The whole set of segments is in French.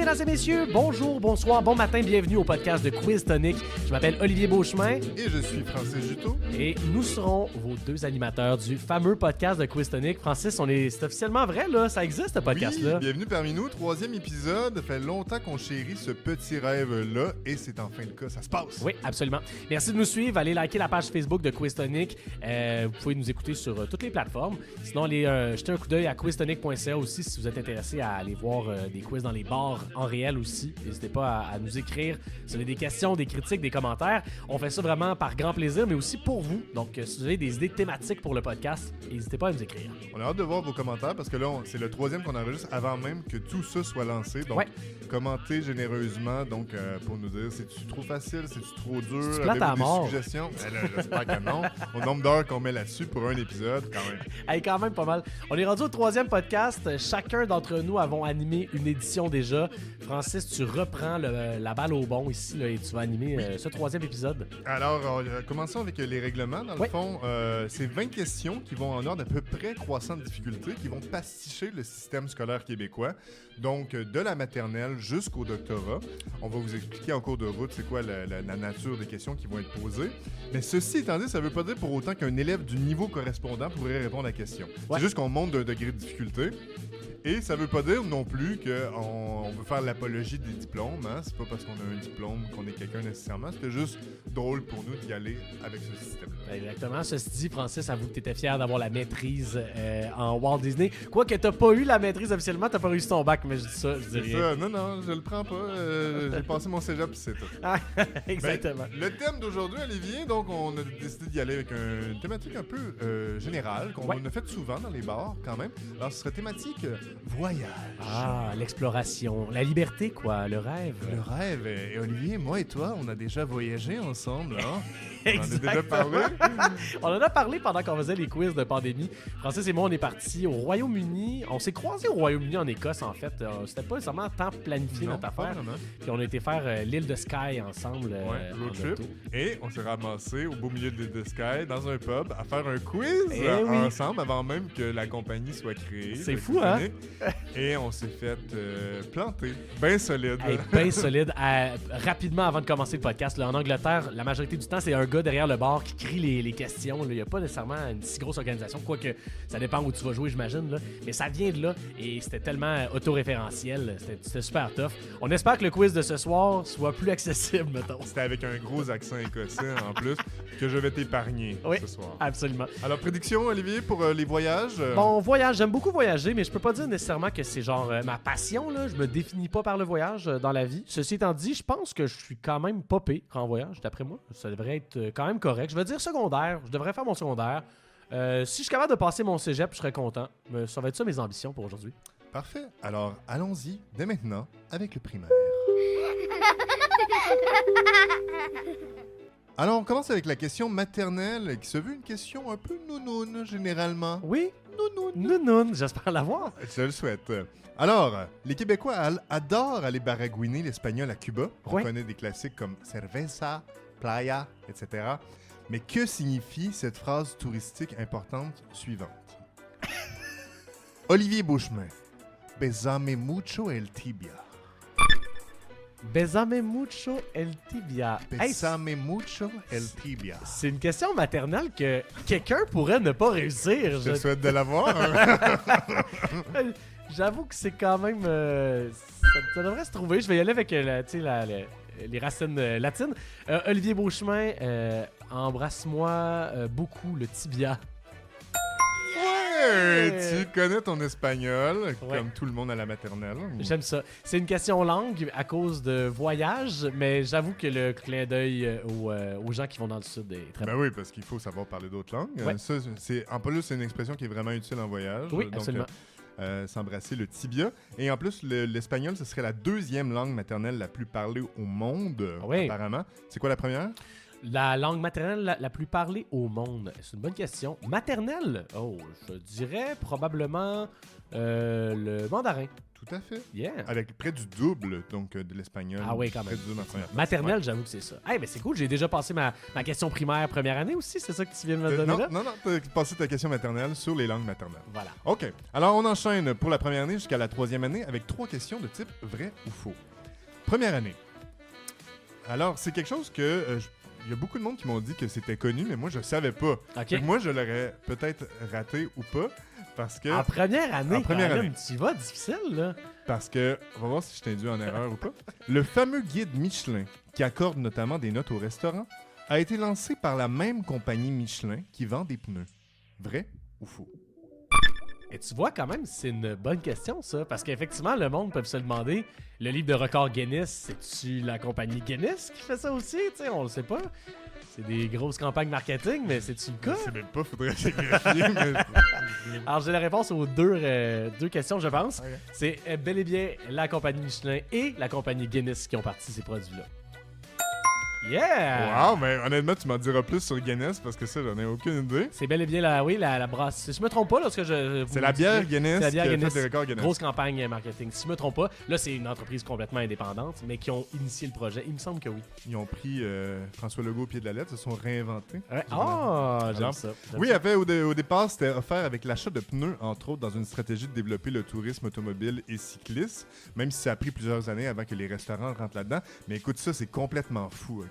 Mesdames et messieurs, bonjour, bonsoir, bon matin, bienvenue au podcast de Quiz Tonic. Je m'appelle Olivier Beauchemin. Et je suis Francis Juteau. Et nous serons vos deux animateurs du fameux podcast de Quiz Tonic. Francis, c'est officiellement vrai, là, ça existe ce podcast-là. Oui, bienvenue parmi nous, 3e épisode. Ça fait longtemps qu'on chérit ce petit rêve-là et c'est enfin le cas, ça se passe. Oui, absolument. Merci de nous suivre, allez liker la page Facebook de Quiz Tonic. Vous pouvez nous écouter sur toutes les plateformes. Sinon, allez jeter un coup d'œil à quiztonic.ca aussi si vous êtes intéressé à aller voir des quiz dans les bars en réel aussi. N'hésitez pas à nous écrire si vous avez des questions, des critiques, des commentaires. On fait ça vraiment par grand plaisir, mais aussi pour vous. Donc, si vous avez des idées thématiques pour le podcast, n'hésitez pas à nous écrire. On a hâte de voir vos commentaires parce que là, c'est le 3e qu'on enregistre avant même que tout ça soit lancé. Donc, commentez généreusement pour nous dire c'est-tu trop facile, c'est-tu trop dur, c'est plate à avez-vous mort. des suggestions? J'espère que non. Au nombre d'heures qu'on met là-dessus pour un épisode, quand même. Hey, quand même pas mal. On est rendu au 3e podcast. Chacun d'entre nous avons animé une édition déjà. Francis, tu reprends la balle au bon ici là, et tu vas animer ce 3e épisode. Alors, commençons avec les règlements. Dans le fond, c'est 20 questions qui vont en ordre d'à peu près croissant de difficulté, qui vont pasticher le système scolaire québécois. Donc, de la maternelle jusqu'au doctorat. On va vous expliquer en cours de route c'est quoi la nature des questions qui vont être posées. Mais ceci étant dit, ça ne veut pas dire pour autant qu'un élève du niveau correspondant pourrait répondre à la question. C'est juste qu'on monte d'un degré de difficulté. Et ça veut pas dire non plus qu'on veut faire l'apologie des diplômes. Hein? C'est pas parce qu'on a un diplôme qu'on est quelqu'un nécessairement. C'était juste drôle pour nous d'y aller avec ce système-là. Exactement. Ceci dit, Francis, avoue que tu étais fier d'avoir la maîtrise en Walt Disney. Quoique t'as pas eu la maîtrise officiellement, t'as pas réussi ton bac, mais je dis ça, je dis rien. Ça. Non, je le prends pas. J'ai passé mon cégep, c'est tout. Exactement. Le thème d'aujourd'hui, Olivier, donc on a décidé d'y aller avec une thématique un peu générale, qu'on a fait souvent dans les bars quand même. Alors, ce serait thématique voyage. Ah, l'exploration, la liberté, quoi, le rêve. Le rêve. Et Olivier, moi et toi, on a déjà voyagé ensemble, hein? On en a Exactement. déjà parlé. On en a parlé pendant qu'on faisait les quiz de pandémie. Francis et moi, on est partis au Royaume-Uni. On s'est croisés au Royaume-Uni en Écosse, en fait. C'était pas nécessairement tant planifié notre affaire. Puis on a été faire l'île de Skye ensemble. Road trip. Et on s'est ramassé au beau milieu de l'île de Skye, dans un pub, à faire un quiz ensemble avant même que la compagnie soit créée. C'est fou, hein? Et on s'est fait planter. Bien solide. Bien solide. Rapidement, avant de commencer le podcast, là, en Angleterre, la majorité du temps, c'est un gars derrière le bar qui crie les questions. Il n'y a pas nécessairement une si grosse organisation, quoique ça dépend où tu vas jouer, j'imagine. Là. Mais ça vient de là et c'était tellement autoréférentiel. C'était super tough. On espère que le quiz de ce soir soit plus accessible, mettons. C'était avec un gros accent écossais en plus que je vais t'épargner ce soir. Absolument. Alors, prédiction, Olivier, pour les voyages? Bon, voyage, j'aime beaucoup voyager, mais je peux pas dire nécessairement que c'est genre ma passion. Là. Je me définis pas par le voyage dans la vie. Ceci étant dit, je pense que je suis quand même popé en voyage, d'après moi. Ça devrait être quand même correct. Je veux dire secondaire. Je devrais faire mon secondaire. Si je suis capable de passer mon cégep, je serais content. Mais ça va être ça mes ambitions pour aujourd'hui. Parfait. Alors, allons-y dès maintenant avec le primaire. Alors, on commence avec la question maternelle, qui se veut une question un peu nounoune, généralement. Oui, nounoune. J'espère l'avoir. Je le souhaite. Alors, les Québécois adorent aller baragouiner l'espagnol à Cuba. On connaît des classiques comme cerveza, playa, etc. Mais que signifie cette phrase touristique importante suivante? Olivier Beauchemin. Besame mucho el tibia. Besame mucho el tibia. Besame mucho el tibia. C'est une question maternelle que quelqu'un pourrait ne pas réussir. Je souhaite de l'avoir. J'avoue que c'est quand même... ça devrait se trouver. Je vais y aller avec les racines latines. Olivier Beauchemin, embrasse-moi beaucoup le tibia. Tu connais ton espagnol, comme tout le monde à la maternelle. J'aime ça. C'est une question langue à cause de voyage, mais j'avoue que le clin d'œil aux gens qui vont dans le sud est très bon. Oui, parce qu'il faut savoir parler d'autres langues. Ouais. Ça, en plus, c'est une expression qui est vraiment utile en voyage. Oui, donc, absolument. S'embrasser le tibia. Et en plus, l'espagnol, ce serait la 2e langue maternelle la plus parlée au monde, apparemment. C'est quoi la première? La langue maternelle la plus parlée au monde? C'est une bonne question. Maternelle? Oh, je dirais probablement le mandarin. Tout à fait. Yeah. Avec près du double donc de l'espagnol. Ah oui, quand Près même. du double en première classe. Maternelle, Ouais. j'avoue que c'est ça. Ben c'est cool, j'ai déjà passé ma question primaire première année aussi, c'est ça que tu viens de me donner Non, là? non, t'as passé ta question maternelle sur les langues maternelles. Voilà. OK. Alors, on enchaîne pour la première année jusqu'à la troisième année avec 3 questions de type vrai ou faux. Première année. Alors, c'est quelque chose que... il y a beaucoup de monde qui m'ont dit que c'était connu, mais moi, je savais pas. OK. Fait que moi, je l'aurais peut-être raté ou pas, parce que... En première année, En première quand même, année. tu vas difficile, là. Parce que, on va voir si je t'induis en erreur ou pas. Le fameux guide Michelin, qui accorde notamment des notes au restaurant, a été lancé par la même compagnie Michelin qui vend des pneus. Vrai ou faux? Et tu vois, quand même, c'est une bonne question, ça. Parce qu'effectivement, le monde peut se demander, le livre de record Guinness, c'est-tu la compagnie Guinness qui fait ça aussi? Tu sais, on le sait pas. C'est des grosses campagnes marketing, mais c'est-tu le Je cas? sais même pas, faudrait vérifier, mais... Alors, j'ai la réponse aux deux questions, je pense. Ok. C'est bel et bien la compagnie Michelin et la compagnie Guinness qui ont parti ces produits-là. Yeah! Wow, mais honnêtement, tu m'en diras plus sur Guinness parce que ça, j'en ai aucune idée. C'est bel et bien la brasse. Si je me trompe pas, lorsque je vous C'est la dis- bière Guinness C'est la bière qui a Guinness. fait des records Guinness. Grosse campagne marketing. Si je me trompe pas, là, c'est une entreprise complètement indépendante, mais qui ont initié le projet. Il me semble que oui. Ils ont pris François Legault au pied de la lettre, se sont réinventés. Ouais. Ah, j'aime Alors, ça. Oui, en fait, au départ, c'était offert avec l'achat de pneus, entre autres, dans une stratégie de développer le tourisme automobile et cycliste, même si ça a pris plusieurs années avant que les restaurants rentrent là-dedans. Mais écoute, ça, c'est complètement fou, OK?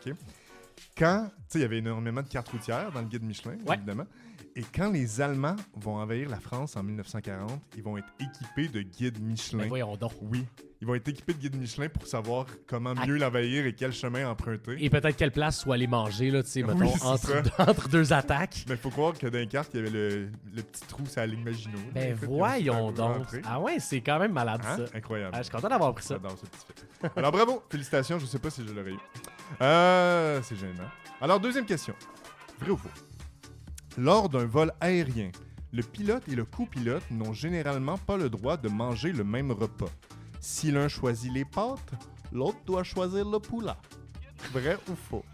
Quand, tu sais, il y avait énormément de cartes routières dans le guide Michelin, Ouais. évidemment. Et quand les Allemands vont envahir la France en 1940, ils vont être équipés de guides Michelin. Ben voyons donc. Oui. Ils vont être équipés de guides Michelin pour savoir comment mieux l'envahir et quel chemin emprunter. Et peut-être quelle place soit aller manger, là, tu sais, Oui, mettons, c'est entre deux attaques. Mais il faut croire que dans les cartes, il y avait le petit trou sur la ligne Maginot. Ben Écoute, voyons ils ont donc. rentré. Ah ouais, c'est quand même malade, Hein? ça. Incroyable. Ah, je suis content d'avoir pris ça. J'adore ce petit fait. Alors bravo, félicitations, je sais pas si je l'aurais eu. C'est gênant. Alors deuxième question. Vrai ou faux? Lors d'un vol aérien, le pilote et le copilote n'ont généralement pas le droit de manger le même repas. Si l'un choisit les pâtes, l'autre doit choisir le poulet. Vrai ou faux?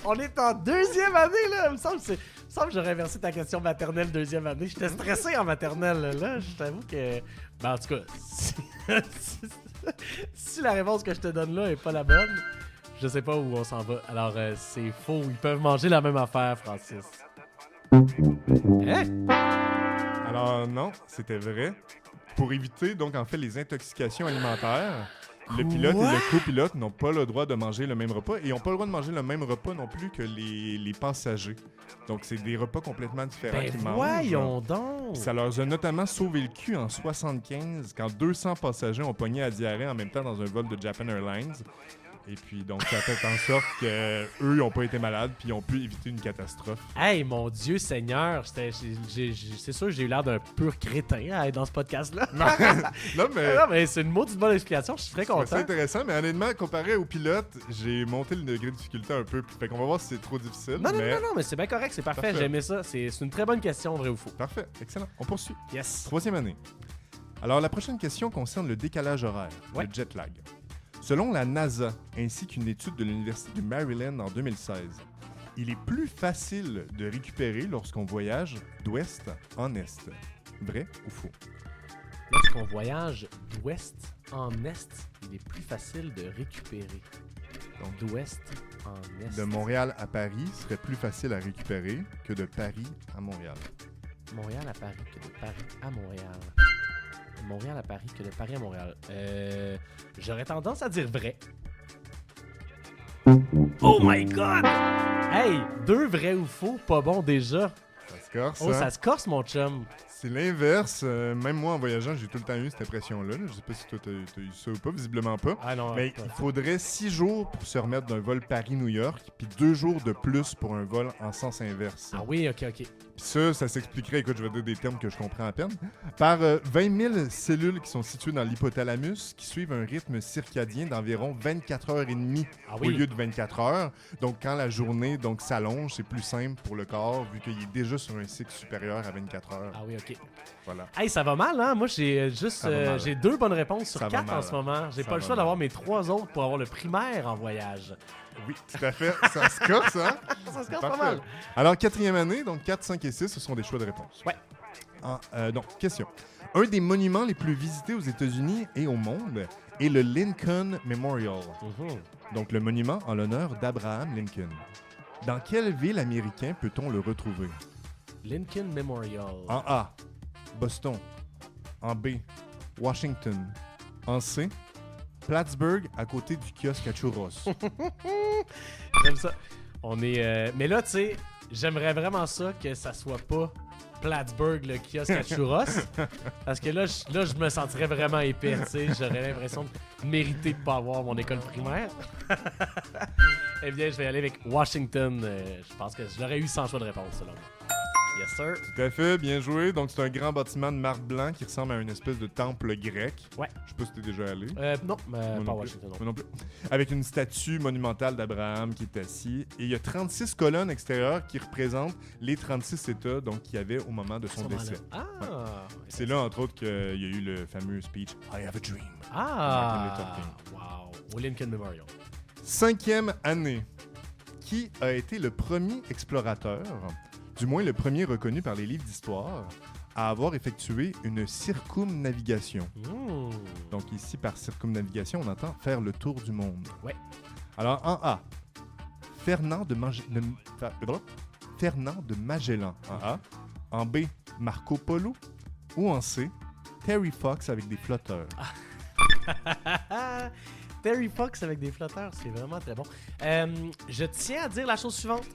On est en deuxième année, là. Il me semble que j'aurais versé ta question maternelle deuxième année. J'étais stressé en maternelle, là. Je t'avoue que... Ben, en tout cas, si la réponse que je te donne là est pas la bonne, je sais pas où on s'en va. Alors, c'est faux. Ils peuvent manger la même affaire, Francis. Hein? Alors non, c'était vrai. Pour éviter donc en fait les intoxications alimentaires, le pilote et le copilote n'ont pas le droit de manger le même repas et n'ont pas le droit de manger le même repas non plus que les passagers. Donc c'est des repas complètement différents Ben qu'ils mangent. voyons donc! Puis ça leur a notamment sauvé le cul en 75 quand 200 passagers ont pogné à diarrhée en même temps dans un vol de Japan Airlines. Et puis donc ça a fait en sorte qu'eux ils n'ont pas été malades puis ils ont pu éviter une catastrophe. Hey, mon Dieu Seigneur! C'est sûr que j'ai eu l'air d'un pur crétin à être dans ce podcast-là. Non mais... Non, mais c'est une maudite bonne explication. Je suis très C'est content. intéressant, mais honnêtement, comparé au pilote, j'ai monté le degré de difficulté un peu. Fait qu'on va voir si c'est trop difficile. Non, mais... non, mais c'est bien correct, c'est parfait. Parfait. J'aimais ça. C'est une très bonne question, vrai ou faux. Parfait, excellent. On poursuit. Yes. Troisième année. Alors, la prochaine question concerne le décalage horaire, Ouais. le jet lag. Selon la NASA, ainsi qu'une étude de l'Université du Maryland en 2016, il est plus facile de récupérer lorsqu'on voyage d'ouest en est. Vrai ou faux? Lorsqu'on voyage d'ouest en est, il est plus facile de récupérer. Donc d'ouest en est. De Montréal à Paris serait plus facile à récupérer que de Paris à Montréal. Montréal à Paris que de Paris à Montréal. Montréal à Paris que de Paris à Montréal. J'aurais tendance à dire vrai. Oh my god! Hey, deux vrais ou faux, pas bon déjà. Ça se corse, Oh, hein? ça se corse, mon chum. C'est l'inverse. Même moi, en voyageant, j'ai tout le temps eu cette impression-là. Je sais pas si toi, t'as eu ça ou pas, visiblement pas. Ah non, Mais il faudrait 6 jours pour se remettre d'un vol Paris-New York, puis 2 jours de plus pour un vol en sens inverse. Ah oui, ok. Puis ça s'expliquerait, écoute, je vais dire des termes que je comprends à peine, par 20 000 cellules qui sont situées dans l'hypothalamus, qui suivent un rythme circadien d'environ 24 heures et demie Ah au oui. lieu de 24 heures. Donc, quand la journée s'allonge, c'est plus simple pour le corps, vu qu'il est déjà sur un cycle supérieur à 24 heures. Ah oui, ok. OK. Voilà. Hey, ça va mal, hein? Moi, j'ai juste j'ai 2 bonnes réponses sur Ça va 4 mal, en ce moment. J'ai Ça pas le va choix mal. d'avoir mes 3 autres pour avoir le primaire en voyage. Oui, tout à fait. Ça se corse, hein? Ça se casse pas Parfait. mal. Alors, 4e année, donc 4, 5 et 6, ce sont des choix de réponse. Ouais. Donc, question. Un des monuments les plus visités aux États-Unis et au monde est le Lincoln Memorial. Mhm. Donc, le monument en l'honneur d'Abraham Lincoln. Dans quelle ville américaine peut-on le retrouver? Lincoln Memorial. En A, Boston. En B, Washington. En C, Plattsburgh, à côté du kiosque à churros. J'aime ça. On est. Mais là, tu sais, j'aimerais vraiment ça que ça soit pas Plattsburgh, le kiosque à churros. Parce que là, je me sentirais vraiment épais, tu sais. J'aurais l'impression de mériter de pas avoir mon école primaire. Eh bien, je vais aller avec Washington. Je pense que je l'aurais eu sans choix de réponse, selon moi. Yes, sir. Tout à fait, bien joué. Donc, c'est un grand bâtiment de marbre blanc qui ressemble à une espèce de temple grec. Ouais. Je sais pas si t'es déjà allé. Non, Moi pas non plus. Washington, non. Moi non plus. Avec une statue monumentale d'Abraham qui est assis. Et il y a 36 colonnes extérieures qui représentent les 36 États donc, qu'il y avait au moment de son décès. Ah! C'est là, entre autres, qu'il y a eu le fameux speech « I have a dream ». Ah! Martin Luther King. Wow! Au Lincoln Memorial. 5e année. Qui a été le premier explorateur, du moins le premier reconnu par les livres d'histoire, à avoir effectué une circumnavigation? Mmh. Donc ici, par circumnavigation, on entend faire le tour du monde. Ouais. Alors, en A, Fernand de Magellan, en A. En B, Marco Polo. Ou en C, Terry Fox avec des flotteurs. Terry Fox avec des flotteurs, c'est vraiment très bon. Je tiens à dire la chose suivante.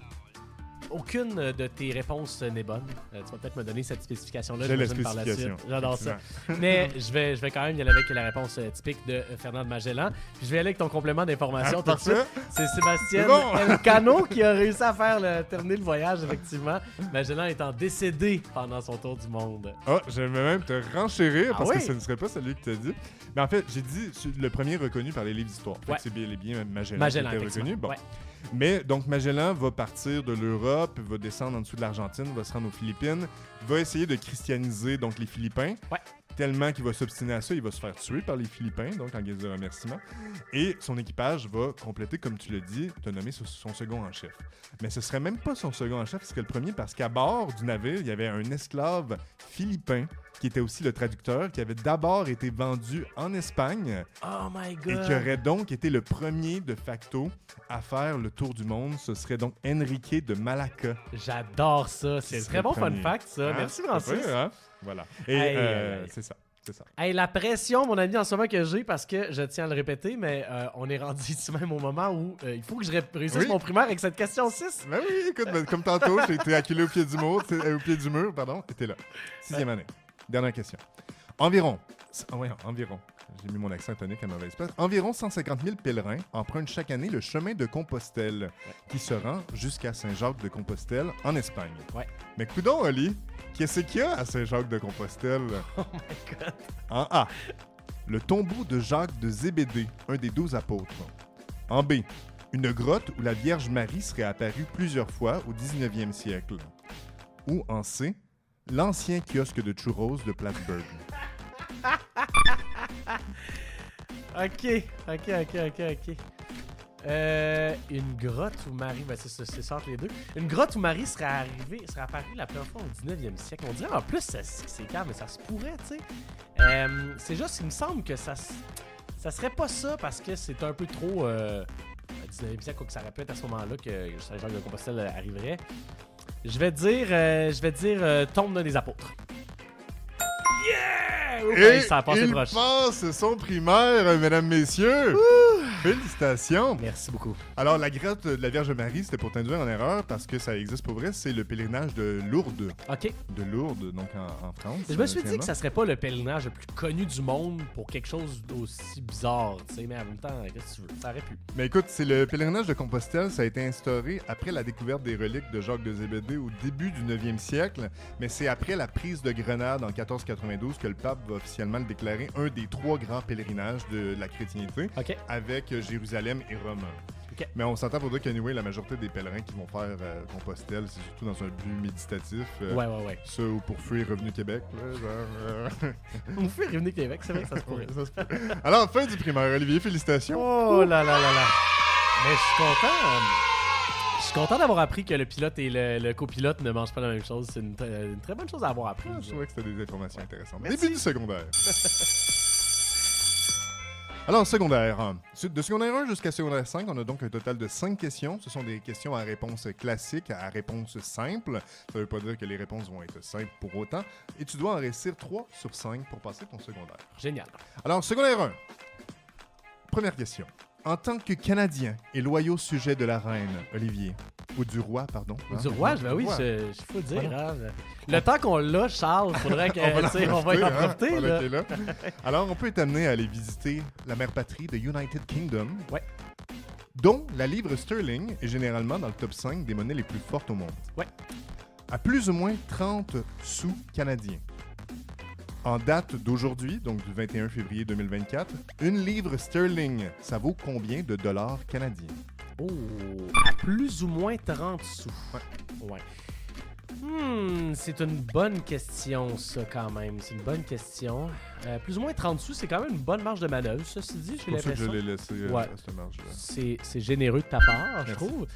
Aucune de tes réponses n'est bonne. Tu vas peut-être me donner cette spécification-là. J'ai la j'imagine, par la spécification. suite. J'adore ça. Mais je vais quand même y aller avec la réponse typique de Fernand de Magellan. Puis je vais aller avec ton complément d'information tout de suite. C'est Sébastien C'est bon. Elcano qui a réussi à terminer le voyage, effectivement. Magellan étant décédé pendant son tour du monde. Ah, j'aimerais même te renchérir parce oui? que ce ne serait pas celui que tu as dit. Mais en fait, j'ai dit le premier reconnu par les livres d'histoire. Fait Ouais. que c'est bien Magellan qui Magellan, était effectivement. reconnu. Bon. Ouais. Mais donc Magellan va partir de l'Europe, va descendre en dessous de l'Argentine, va se rendre aux Philippines, va essayer de christianiser donc les Philippins. Ouais. Tellement qu'il va s'obstiner à ça, il va se faire tuer par les Philippins, donc en guise de remerciement. Et son équipage va compléter, comme tu l'as dit, te nommer son second en chef. Mais ce serait même pas son second en chef, ce serait le premier, parce qu'à bord du navire, il y avait un esclave philippin qui était aussi le traducteur, qui avait d'abord été vendu en Espagne Oh my et God! qui aurait donc été le premier de facto à faire le tour du monde. Ce serait donc Enrique de Malacca. J'adore ça. C'est Qui très serait bon le fun premier. fact, ça. Hein? Merci, C'est Francis. pas vrai, hein? Voilà. Et Hey, c'est ça. C'est ça. Hey, la pression, mon ami, en ce moment que j'ai, parce que je tiens à le répéter, mais on est rendu ici même au moment où il faut que je réussisse Oui. mon primaire avec cette question 6. Ben oui, écoute, ben, comme tantôt, j'ai été acculé au pied du mur, et t'es là. 6e année. Dernière question. Environ. J'ai mis mon accent tonique à mauvaise place. Environ 150 000 pèlerins empruntent chaque année le chemin de Compostelle, qui se rend jusqu'à Saint-Jacques-de-Compostelle, en Espagne. Ouais. Mais coudonc, Oli, qu'est-ce qu'il y a à Saint-Jacques-de-Compostelle? Oh my God. En A, le tombeau de Jacques de Zébédée, un des 12 apôtres. En B, une grotte où la Vierge Marie serait apparue plusieurs fois au 19e siècle. Ou en C, l'ancien kiosque de churros de Plattsburgh. OK. Une grotte où Marie... Ben c'est ça entre les deux. Une grotte où Marie serait apparue la première fois au 19e siècle. On dirait en plus, c'est calme, mais ça se pourrait, tu sais. C'est juste, il me semble que ça serait pas ça parce que c'est un peu trop... 19e siècle, que ça aurait pu être à ce moment-là que Saint-Jacques-de-Compostelle arriverait. Je vais dire tombe d'un des apôtres. Yeah! Et ça a passé il proche. passe son primaire, mesdames, messieurs. Félicitations. Merci beaucoup. Alors, la grotte de la Vierge Marie, c'était pour t'induire en erreur parce que ça existe pour vrai. C'est le pèlerinage de Lourdes. OK. De Lourdes, donc en France. Je me suis dit finalement. que ça serait pas le pèlerinage le plus connu du monde pour quelque chose d'aussi bizarre, tu sais, mais en même temps, qu'est-ce que tu veux? Ça aurait pu. Mais écoute, c'est le pèlerinage de Compostelle. Ça a été instauré après la découverte des reliques de Jacques de Zébédée au début du 9e siècle. Mais c'est après la prise de Grenade en 1492 que le pape va officiellement le déclarer un des 3 grands pèlerinages de la chrétienté. OK. Avec Jérusalem et Rome. OK. Mais on s'entend pour dire qu'anyway, la majorité des pèlerins qui vont faire Compostelle, c'est surtout dans un but méditatif. Ouais. Ça ou pour fuir Revenu Québec. Là, genre, On fait Revenu Québec, c'est vrai que ça se pourrait. ça se peut. Alors, fin du primaire, Olivier, félicitations. Oh là là là là. Mais je suis content. Je suis content d'avoir appris que le pilote et le copilote ne mangent pas la même chose. C'est une très bonne chose à avoir appris. Je trouvais que c'était des informations intéressantes. Merci. Début du secondaire. Alors, secondaire. De secondaire 1 jusqu'à secondaire 5, on a donc un total de 5 questions. Ce sont des questions à réponse classique, à réponse simple. Ça ne veut pas dire que les réponses vont être simples pour autant. Et tu dois en réussir 3 sur 5 pour passer ton secondaire. Génial. Alors, secondaire 1. Première question. En tant que Canadien et loyaux sujet de la reine, Olivier, ou du roi, pardon. Du roi, ben oui, il faut le dire. Voilà. Hein. Le temps qu'on l'a, Charles, faudrait qu'on va y en profiter. Là. Alors, on peut être amené à aller visiter la mère patrie de United Kingdom, ouais. dont la livre sterling est généralement dans le top 5 des monnaies les plus fortes au monde. Ouais. À plus ou moins 30 sous canadiens. En date d'aujourd'hui, donc du 21 février 2024, une livre sterling, ça vaut combien de dollars canadiens? Oh, à plus ou moins 30 sous. Ouais. C'est une bonne question, ça, quand même. C'est une bonne question. Plus ou moins 30 sous, c'est quand même une bonne marge de manœuvre, ceci dit, j'ai l'impression. C'est pour ça que je l'ai laissé cette marge-là. C'est généreux de ta part, je trouve.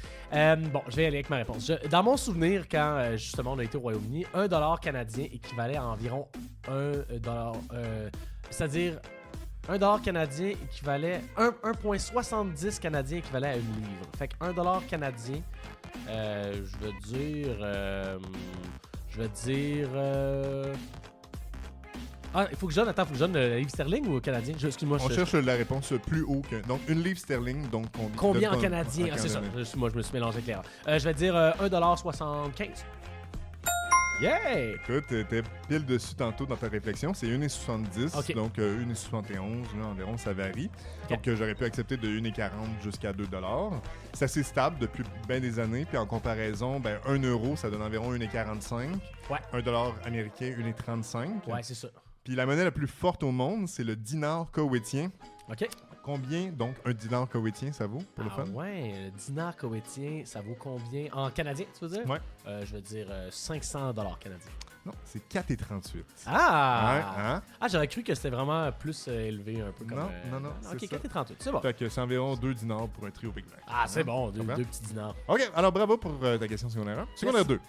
Bon, je vais y aller avec ma réponse. Dans mon souvenir, quand justement on a été au Royaume-Uni, 1 $ canadien équivalait à environ 1 $. C'est-à-dire, 1 $ canadien équivalait... 1,70 canadien équivalait à une livre. Fait que 1 $ canadien, je veux dire... Ah, il faut que je donne la livre sterling ou canadien? Excuse-moi. On cherche la réponse plus haut que... Donc, une livre sterling, donc combien en canadien? C'est ça. Moi, je me suis mélangé clair. Je vais dire 1,75 $. Yeah! Écoute, t'es pile dessus tantôt dans ta réflexion. C'est 1,70, okay. Donc 1,71, là, environ, ça varie. Okay. Donc j'aurais pu accepter de 1,40 jusqu'à 2 $. C'est assez stable depuis bien des années. Puis en comparaison, 1 euro, ça donne environ 1,45. Ouais. 1 $ américain, 1,35. Ouais, c'est ça. Puis la monnaie la plus forte au monde, c'est le dinar koweïtien. OK. Combien, donc, un dinar koweïtien, ça vaut, pour le fun? Ouais, le dinar koweïtien, ça vaut combien? En canadien, tu veux dire? Ouais. Je veux dire 500 $ canadiens. Non, c'est 4,38. Ah! Ouais, hein? Ah, j'aurais cru que c'était vraiment plus élevé, un peu comme... Non, OK, 4,38, c'est bon. Fait que c'est environ 2 dinars pour un trio Big Mac. Ah, c'est bon, deux petits dinars. OK, alors bravo pour ta question secondaire 1. Secondaire 2.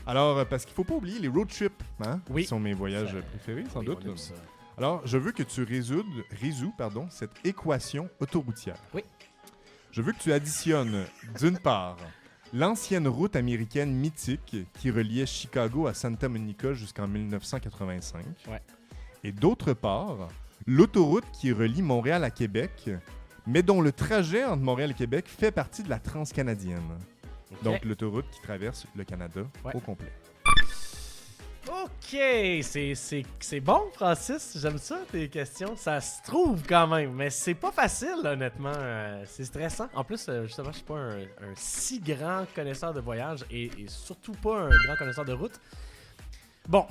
Alors, parce qu'il faut pas oublier les road trips, hein? Oui. Qui sont mes voyages préférés, sans doute. Ça. Alors, je veux que tu résous cette équation autoroutière. Oui. Je veux que tu additionnes, d'une part, l'ancienne route américaine mythique qui reliait Chicago à Santa Monica jusqu'en 1985. Ouais. Et d'autre part, l'autoroute qui relie Montréal à Québec, mais dont le trajet entre Montréal et Québec fait partie de la transcanadienne. Okay. Donc, l'autoroute qui traverse le Canada au complet. OK, c'est bon, Francis. J'aime ça, tes questions. Ça se trouve quand même, mais c'est pas facile, honnêtement. C'est stressant. En plus, justement, je suis pas un si grand connaisseur de voyage et surtout pas un grand connaisseur de route. Bon,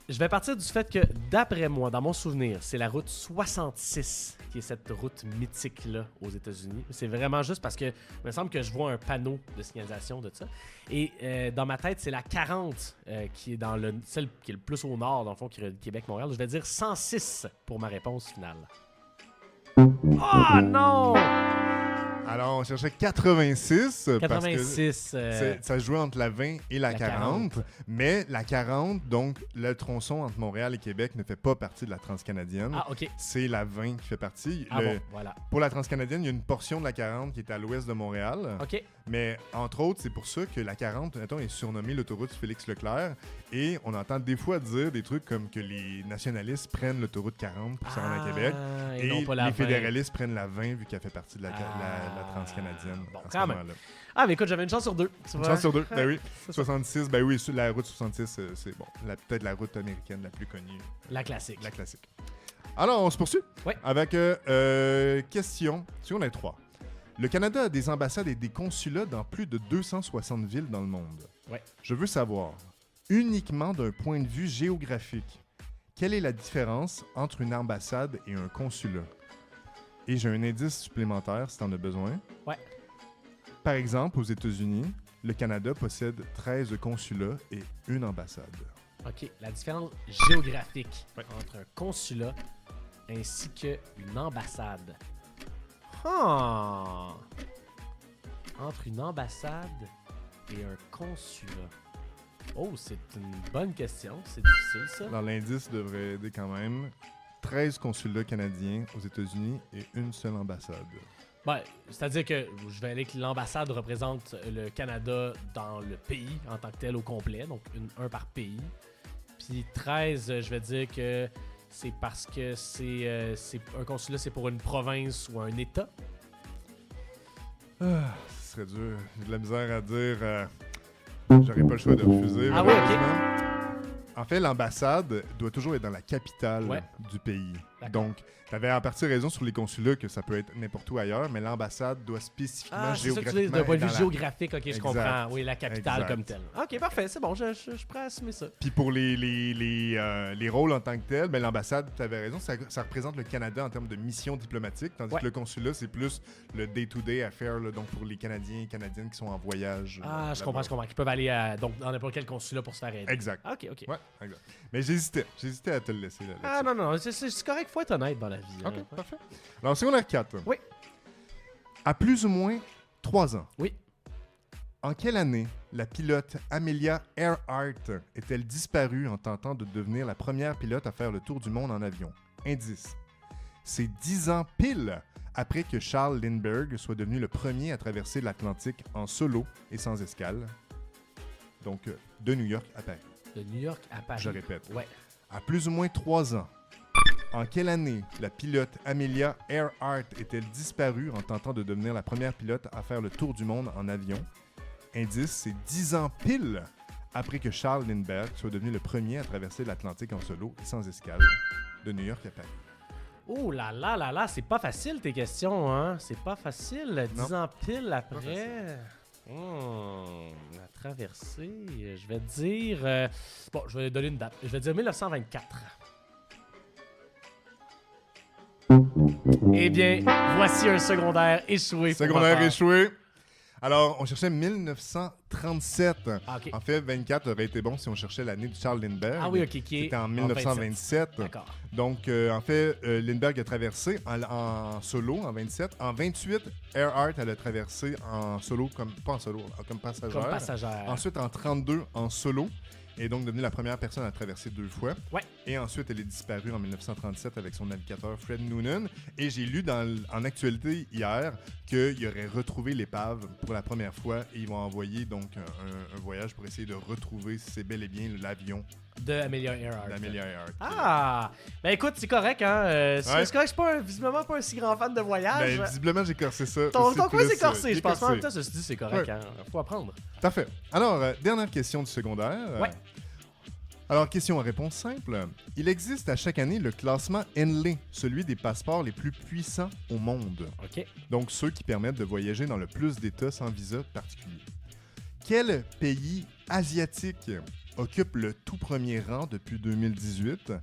je vais partir du fait que, d'après moi, dans mon souvenir, c'est la route 66 qui est cette route mythique-là aux États-Unis. C'est vraiment juste parce que il me semble que je vois un panneau de signalisation de ça. Et dans ma tête, c'est la 40 qui est dans celle qui est le plus au nord, dans le fond, qui relie Québec-Montréal. Je vais dire 106 pour ma réponse finale. Oh non! Alors, on cherchait 86. 86. Parce que ça jouait entre la 20 et la 40. Mais la 40, donc, le tronçon entre Montréal et Québec ne fait pas partie de la transcanadienne. Ah, OK. C'est la 20 qui fait partie. Bon, voilà. Pour la transcanadienne, il y a une portion de la 40 qui est à l'ouest de Montréal. OK. Mais, entre autres, c'est pour ça que la 40, mettons, est surnommée l'autoroute Félix-Leclerc. Et on entend des fois dire des trucs comme que les nationalistes prennent l'autoroute 40 pour se rendre à Québec. Et non pas les fédéralistes prennent la 20 vu qu'elle fait partie de la transcanadienne. Bon, quand même. Ah, mais écoute, j'avais une chance sur deux. Une chance sur deux, ben oui. 66, ben oui, la route 66, c'est bon. Peut-être la route américaine la plus connue. La classique. La classique. Alors, on se poursuit? Oui. Avec question. Si on est 3. Le Canada a des ambassades et des consulats dans plus de 260 villes dans le monde. Oui. Je veux savoir, uniquement d'un point de vue géographique, quelle est la différence entre une ambassade et un consulat? Et j'ai un indice supplémentaire si tu en as besoin. Ouais. Par exemple, aux États-Unis, le Canada possède 13 consulats et une ambassade. OK. La différence géographique entre un consulat ainsi qu'une ambassade. Ah! Entre une ambassade et un consulat. Oh, c'est une bonne question. C'est difficile, ça. Alors, l'indice devrait aider quand même. 13 consulats canadiens aux États-Unis et une seule ambassade. Ben, c'est-à-dire que je vais aller que l'ambassade représente le Canada dans le pays en tant que tel au complet, donc un par pays. Puis 13, je vais dire que c'est parce que c'est un consulat, c'est pour une province ou un État. Ce serait dur. J'ai de la misère à dire. J'aurais pas le choix de refuser. Ah oui, OK. En fait, l'ambassade doit toujours être dans la capitale du pays. Donc, tu avais en partie raison sur les consulats que ça peut être n'importe où ailleurs, mais l'ambassade doit spécifiquement géographiquement. D'un point de vue géographique, OK, je comprends. Oui, la capitale Exact. comme telle. OK, parfait, c'est bon, je suis prêt à assumer ça. Puis pour les rôles en tant que tel, ben, l'ambassade, tu avais raison, ça représente le Canada en termes de mission diplomatique, tandis que le consulat, c'est plus le day-to-day affaire, là, donc pour les Canadiens et Canadiennes qui sont en voyage. Ah, je comprends. Qui peuvent aller donc, dans n'importe quel consulat pour se faire aider. Exact. OK. Ouais, exact. Mais j'hésitais à te le laisser là. Ah non, c'est correct, faut être honnête dans la vie. OK, parfait. Alors, secondaire 4. Oui. À plus ou moins 3 ans. Oui. En quelle année la pilote Amelia Earhart est-elle disparue en tentant de devenir la première pilote à faire le tour du monde en avion? Indice. C'est 10 ans pile après que Charles Lindbergh soit devenu le premier à traverser l'Atlantique en solo et sans escale. Donc, de New York à Paris. De New York à Paris. Je répète. Ouais. À plus ou moins 3 ans. En quelle année la pilote Amelia Earhart est-elle disparue en tentant de devenir la première pilote à faire le tour du monde en avion? Indice, c'est 10 ans pile après que Charles Lindbergh soit devenu le premier à traverser l'Atlantique en solo et sans escale de New York à Paris. Oh là, c'est pas facile tes questions, hein? C'est pas facile. 10 ans pile après. La traversée, je vais dire... bon, je vais donner une date. Je vais dire 1924. Eh bien, voici un secondaire échoué. Secondaire échoué. Alors, on cherchait 1937. Ah, OK. En fait, 24 aurait été bon si on cherchait l'année de Charles Lindbergh. Ah oui, OK. C'était en 1927. D'accord. Donc, en fait, Lindbergh a traversé en solo en 27. En 28, Earhart, elle a traversé en solo, pas en solo, comme passagère. Comme passagère. Ensuite, en 32, en solo. Et donc devenue la première personne à traverser 2 fois. Ouais. Et ensuite, elle est disparue en 1937 avec son navigateur Fred Noonan. Et j'ai lu en actualité hier qu'il aurait retrouvé l'épave pour la première fois et ils vont envoyer donc un voyage pour essayer de retrouver si c'est bel et bien l'avion de Amelia Earhart. Ah! Ben écoute, c'est correct, hein? C'est correct, je suis visiblement pas un si grand fan de voyage. Ben, visiblement, j'ai corsé ça. Ton quiz est corsé, je pense. En même temps, ceci dit, c'est correct, hein? Faut apprendre. Tout à fait. Alors, dernière question du secondaire. Ouais. Alors, question à réponse simple. Il existe à chaque année le classement Henley, celui des passeports les plus puissants au monde. OK. Donc, ceux qui permettent de voyager dans le plus d'États sans visa particulier. Quel pays asiatique occupe le tout premier rang depuis 2018,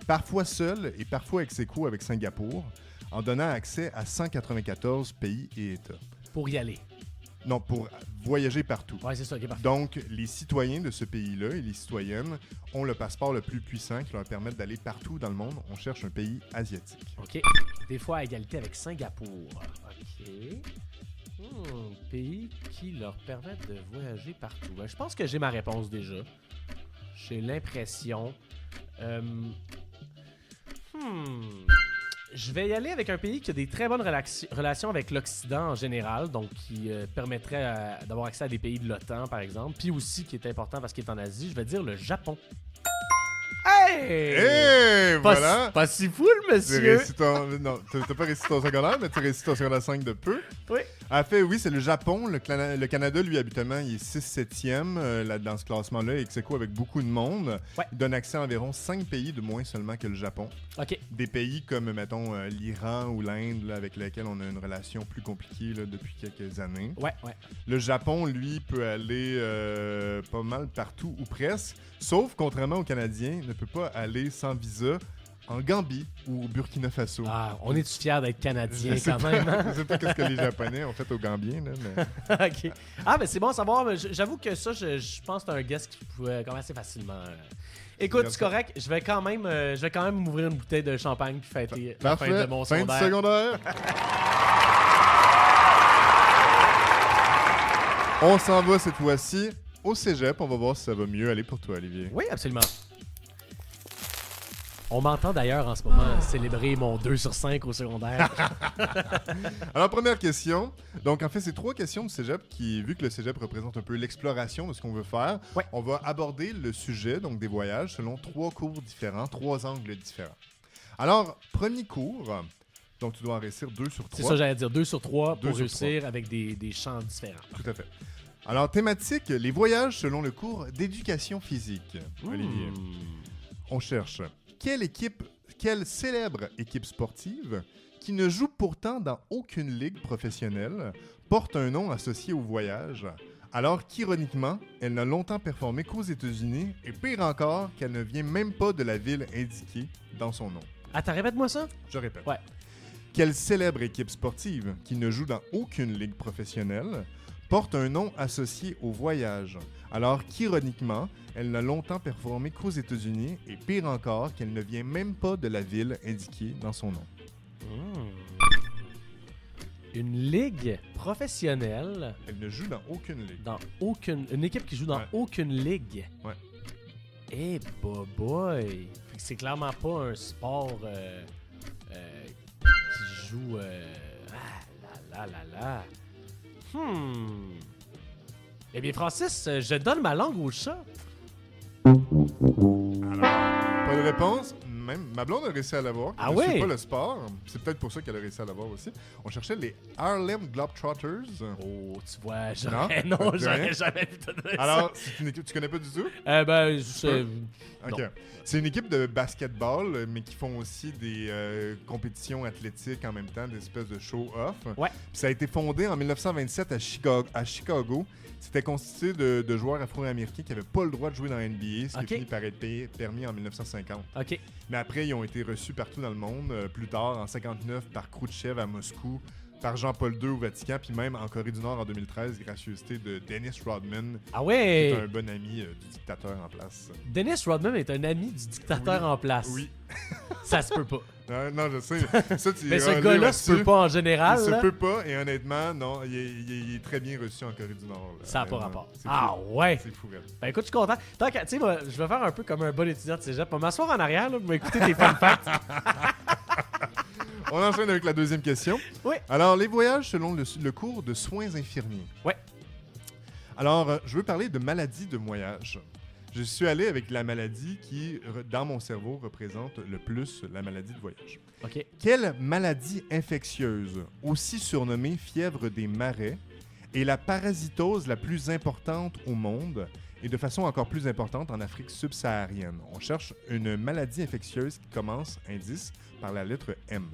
parfois seul et parfois ex aequo avec Singapour, en donnant accès à 194 pays et États? Pour y aller. Non, pour voyager partout. Ouais, c'est ça, parfait. Donc, les citoyens de ce pays-là et les citoyennes ont le passeport le plus puissant qui leur permet d'aller partout dans le monde. On cherche un pays asiatique. OK. Des fois à égalité avec Singapour. OK. Pays qui leur permet de voyager partout. Je pense que j'ai ma réponse déjà. J'ai l'impression... Je vais y aller avec un pays qui a des très bonnes relations avec l'Occident en général, donc qui permettrait d'avoir accès à des pays de l'OTAN, par exemple, puis aussi qui est important parce qu'il est en Asie. Je vais dire le Japon. Hey! Et voilà! Pas si fou, le monsieur! Non, t'as pas réussi ton secondaire, mais tu réussi ton secondaire 5 de peu. Oui. En fait, oui, c'est le Japon. Le Canada, lui, habituellement, il est 6-7e dans ce classement-là, ex aequo avec beaucoup de monde. Ouais. Il donne accès à environ 5 pays de moins seulement que le Japon. OK. Des pays comme, mettons, l'Iran ou l'Inde, là, avec lesquels on a une relation plus compliquée là, depuis quelques années. Ouais. Le Japon, lui, peut aller pas mal partout ou presque, sauf, contrairement aux Canadiens, ne peut pas aller sans visa en Gambie ou au Burkina Faso? Ah, on est-tu fiers d'être Canadiens Je sais quand pas- même? Hein? Je sais pas qu'est-ce que les Japonais ont fait aux Gambiens, là, mais... OK. Ah, ben c'est bon à savoir. Mais j'avoue que ça, je pense que c'est un guess qui pouvait quand même assez facilement. Écoute, Regarde c'est correct. Je vais quand même m'ouvrir une bouteille de champagne puis fêter la fin Parfait. de mon Fin du secondaire. secondaire. On s'en va cette fois-ci au cégep. On va voir si ça va mieux aller pour toi, Olivier. Oui, absolument. On m'entend d'ailleurs en ce moment célébrer mon 2 sur 5 au secondaire. Alors, première question. Donc, en fait, c'est 3 questions du cégep qui, vu que le cégep représente un peu l'exploration de ce qu'on veut faire, Ouais. on va aborder le sujet, donc des voyages, selon 3 cours différents, 3 angles différents. Alors, premier cours, donc tu dois en réussir 2 sur 3. C'est ça, j'allais dire 2 sur 3 2 pour sur réussir avec des champs différents. Tout à fait. Alors, thématique, les voyages selon le cours d'éducation physique. Olivier, on cherche quelle célèbre équipe sportive qui ne joue pourtant dans aucune ligue professionnelle porte un nom associé au voyage, alors qu'ironiquement, elle n'a longtemps performé qu'aux États-Unis et pire encore, qu'elle ne vient même pas de la ville indiquée dans son nom. Attends, répète-moi ça? Je répète. Ouais. Quelle célèbre équipe sportive qui ne joue dans aucune ligue professionnelle porte un nom associé au voyage, alors qu'ironiquement, elle n'a longtemps performé qu'aux États-Unis et pire encore, qu'elle ne vient même pas de la ville indiquée dans son nom. Une ligue professionnelle Elle ne joue dans aucune ligue. dans aucune... Une équipe qui joue dans Ouais. aucune ligue. Ouais. Eh, boy! Fait que c'est clairement pas un sport qui joue... Ah, là. Eh bien, Francis, je donne ma langue au chat. Alors, pas de réponse. Même ma blonde a réussi à l'avoir. Ah Elle ne suit ouais? pas le sport. C'est peut-être pour ça qu'elle a réussi à l'avoir aussi. On cherchait les Harlem Globetrotters. Oh, tu vois, Non? j'aurais jamais pu te donner Alors, c'est une équipe, tu connais pas du tout? ça. Ben, OK. Non. C'est une équipe de basketball, mais qui font aussi des compétitions athlétiques en même temps, des espèces de show-off. Ouais. Puis ça a été fondé en 1927 à Chicago. C'était constitué de joueurs afro-américains qui n'avaient pas le droit de jouer dans la NBA, ce qui OK. a fini par être permis en 1950. OK. Mais après, ils ont été reçus partout dans le monde. Plus tard, en 59, par Khrouchtchev à Moscou, par Jean-Paul II au Vatican, puis même en Corée du Nord en 2013, gracieuseté de Dennis Rodman, Ah qui ouais! est un bon ami du dictateur en place. Dennis Rodman est un ami du dictateur Oui. en place. Oui. Ça se peut pas. Non, je sais. Ça, tu Mais iras ce lire gars-là se là-dessus. peut pas en général. Il se là. peut pas, et honnêtement, non, il est très bien reçu en Corée du Nord. Là. Ça n'a pas Vraiment. rapport. C'est Ah fou. ouais! C'est fou, Red. Ben écoute, je suis content. Tant que, tu sais, moi, je vais faire un peu comme un bon étudiant de cégep. Je vais m'asseoir en arrière, là, pour m'écouter tes fun facts. On enchaîne avec la deuxième question. Oui. Alors, les voyages selon le cours de soins infirmiers. Ouais. Alors, je veux parler de maladies de voyage. Je suis allé avec la maladie qui, dans mon cerveau, représente le plus la maladie de voyage. OK. Quelle maladie infectieuse, aussi surnommée fièvre des marais, est la parasitose la plus importante au monde et de façon encore plus importante en Afrique subsaharienne? On cherche une maladie infectieuse qui commence, indice, par la lettre M.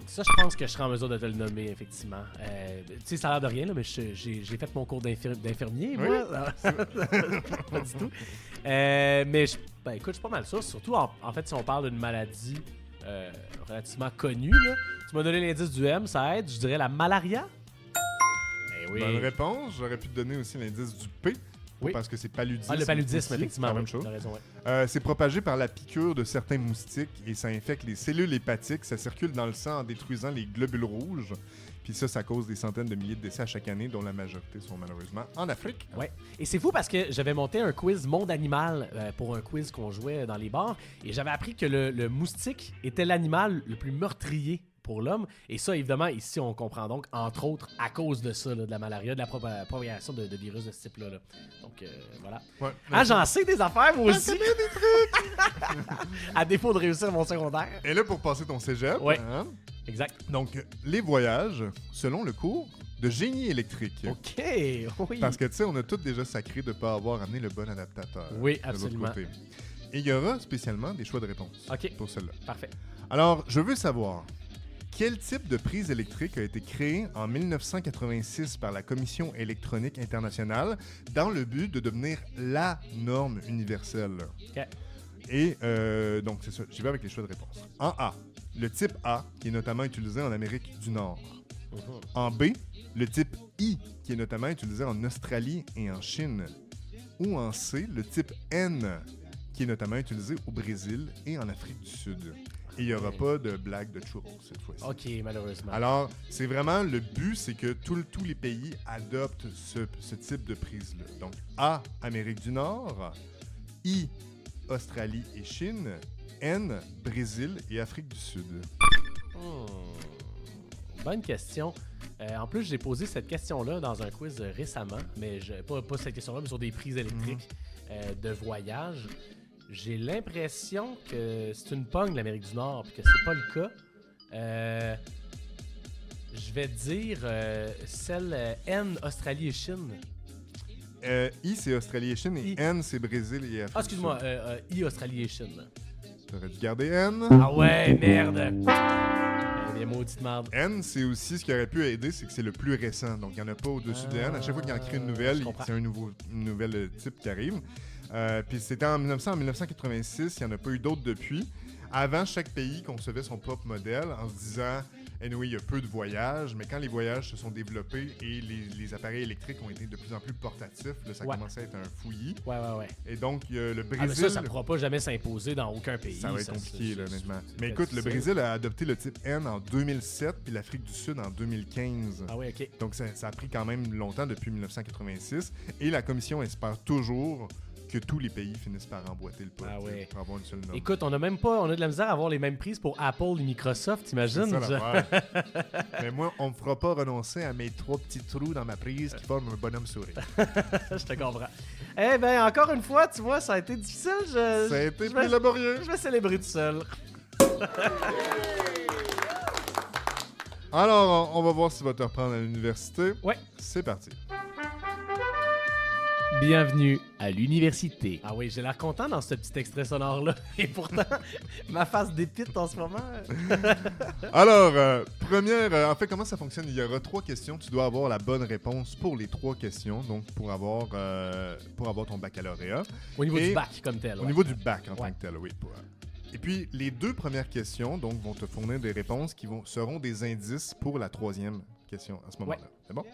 Ça, je pense que je serai en mesure de te le nommer, effectivement. Tu sais, ça a l'air de rien, là, mais j'ai fait mon cours d'infirmier, Oui. moi. Pas du tout. Mais, ben, écoute, je suis pas mal sûr. Surtout, en fait, si on parle d'une maladie relativement connue, là, tu m'as donné l'indice du M, ça aide. Je dirais la malaria. Ben oui. Bonne réponse. J'aurais pu te donner aussi l'indice du P. Oui. Parce que c'est paludisme. Ah, le paludisme, aussi, effectivement. c'est la oui. même chose. T'as raison, ouais. C'est propagé par la piqûre de certains moustiques et ça infecte les cellules hépatiques. Ça circule dans le sang en détruisant les globules rouges. Puis ça cause des centaines de milliers de décès à chaque année, dont la majorité sont malheureusement en Afrique. Ouais. Et c'est fou parce que j'avais monté un quiz monde animal pour un quiz qu'on jouait dans les bars et j'avais appris que le moustique était l'animal le plus meurtrier pour l'homme. Et ça, évidemment, ici, on comprend donc, entre autres, à cause de ça, là, de la malaria, de la propagation de virus de ce type-là. Là. Donc, voilà. Ouais. Ah, j'en sais des affaires, moi aussi! À défaut de réussir mon secondaire. Et là, pour passer ton cégep, Ouais. hein, Exact. donc les voyages selon le cours de génie électrique. OK, oui. Parce que, tu sais, on a tous déjà sacré de ne pas avoir amené le bon adaptateur. Oui, de l'autre absolument. côté. Et il y aura spécialement des choix de réponse OK, pour celle-là. parfait. Alors, je veux savoir, quel type de prise électrique a été créé en 1986 par la Commission électronique internationale dans le but de devenir la norme universelle? OK. Et donc, c'est ça. J'y vais avec les choix de réponse. En A, le type A, qui est notamment utilisé en Amérique du Nord. En B, le type I, qui est notamment utilisé en Australie et en Chine. Ou en C, le type N, qui est notamment utilisé au Brésil et en Afrique du Sud. Et il n'y aura pas de blague de churros cette fois-ci. OK, malheureusement. Alors, c'est vraiment le but, c'est que tous les pays adoptent ce type de prise-là. Donc, A, Amérique du Nord, I, Australie et Chine, N, Brésil et Afrique du Sud. Bonne question. En plus, j'ai posé cette question-là dans un quiz récemment, mais pas cette question-là, mais sur des prises électriques de voyage. J'ai l'impression que c'est une pogne, l'Amérique du Nord, puis que c'est pas le cas. Je vais dire celle N, Australie et Chine. I, c'est Australie et Chine, et N, c'est Brésil et Afrique du Sud. Excuse-moi, I, Australie et Chine. T'aurais dû garder N. Ah ouais, merde! Des maudites merdes. N, c'est aussi ce qui aurait pu aider, c'est que c'est le plus récent. Donc, il n'y en a pas au-dessus de N. À chaque fois qu'il en crée une nouvelle, c'est une nouvelle type qui arrive. Puis c'était en 1986, il n'y en a pas eu d'autres depuis. Avant, chaque pays concevait son propre modèle en se disant anyway, il y a peu de voyages, mais quand les voyages se sont développés et les appareils électriques ont été de plus en plus portatifs, là, ça commençait à être un fouillis. Ouais. Et donc, le Brésil... Ah, mais ça ne pourra pas jamais s'imposer dans aucun pays. Ça va être compliqué, là, honnêtement. Mais écoute, le Brésil a adopté le type N en 2007, puis l'Afrique du Sud en 2015. Ah oui, OK. Donc, ça a pris quand même longtemps, depuis 1986. Et la Commission espère toujours que tous les pays finissent par emboîter le pas pour avoir une seule norme. Écoute, on a de la misère à avoir les mêmes prises pour Apple et Microsoft, t'imagines? C'est ça l'affaire. Mais moi, on me fera pas renoncer à mes 3 petits trous dans ma prise qui forment un bonhomme souris. Je te comprends. Eh bien, encore une fois, tu vois, ça a été difficile. Ça a été plus laborieux. Je vais célébrer tout seul. Alors, on va voir si tu vas te reprendre à l'université. Ouais. C'est parti. Bienvenue à l'université. Ah oui, j'ai l'air content dans ce petit extrait sonore-là. Et pourtant, ma face dépite en ce moment. Alors, en fait, comment ça fonctionne? Il y aura 3 questions. Tu dois avoir la bonne réponse pour les 3 questions, donc pour avoir ton baccalauréat. Au niveau du bac, comme tel. Au niveau du bac, en tant que tel, oui. Et puis, les 2 premières questions donc, vont te fournir des réponses qui seront des indices pour la 3e question à ce moment-là. C'est bon?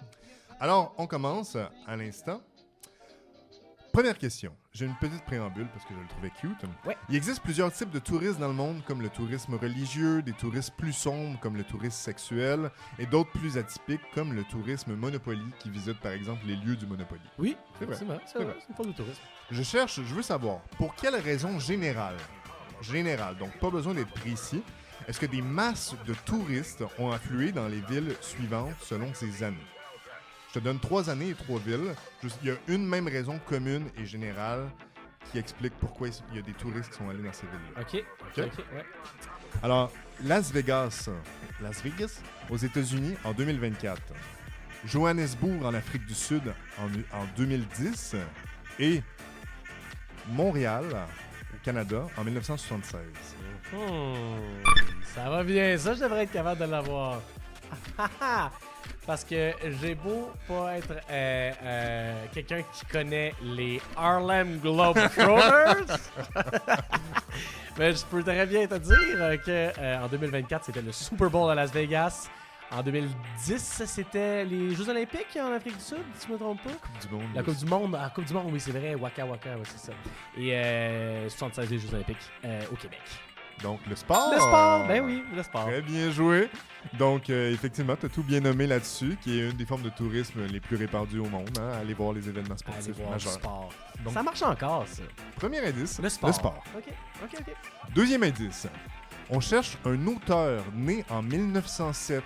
Alors, on commence à l'instant. Première question. J'ai une petite préambule parce que je le trouvais cute. Ouais. Il existe plusieurs types de tourisme dans le monde, comme le tourisme religieux, des tourismes plus sombres, comme le tourisme sexuel, et d'autres plus atypiques, comme le tourisme Monopoly, qui visite par exemple les lieux du Monopoly. Oui, c'est vrai. C'est une forme de tourisme. Je veux savoir, pour quelle raison générale, donc pas besoin d'être précis, est-ce que des masses de touristes ont afflué dans les villes suivantes selon ces années? Je te donne 3 années et 3 villes. Il y a une même raison commune et générale qui explique pourquoi il y a des touristes qui sont allés dans ces villes-là. OK, ouais. Alors, Las Vegas aux États-Unis en 2024. Johannesburg en Afrique du Sud en 2010. Et Montréal au Canada en 1976. Ça va bien. Ça, je devrais être capable de l'avoir. Parce que j'ai beau pas être quelqu'un qui connaît les Harlem Globetrotters, mais je peux très bien te dire que en 2024, c'était le Super Bowl à Las Vegas. En 2010, c'était les Jeux Olympiques en Afrique du Sud, si je me trompe pas. La Coupe du Monde. La Coupe du Monde, oui, c'est vrai. Waka Waka, ouais, c'est ça. Et 76 les Jeux Olympiques au Québec. Donc, le sport. Le sport, ben oui, le sport. Très bien joué. Donc, effectivement, tu as tout bien nommé là-dessus, qui est une des formes de tourisme les plus répandues au monde. Hein? Aller voir les événements sportifs majeurs. Le sport. Donc, ça marche encore, ça. Premier indice, le sport. OK. Deuxième indice. On cherche un auteur né en 1907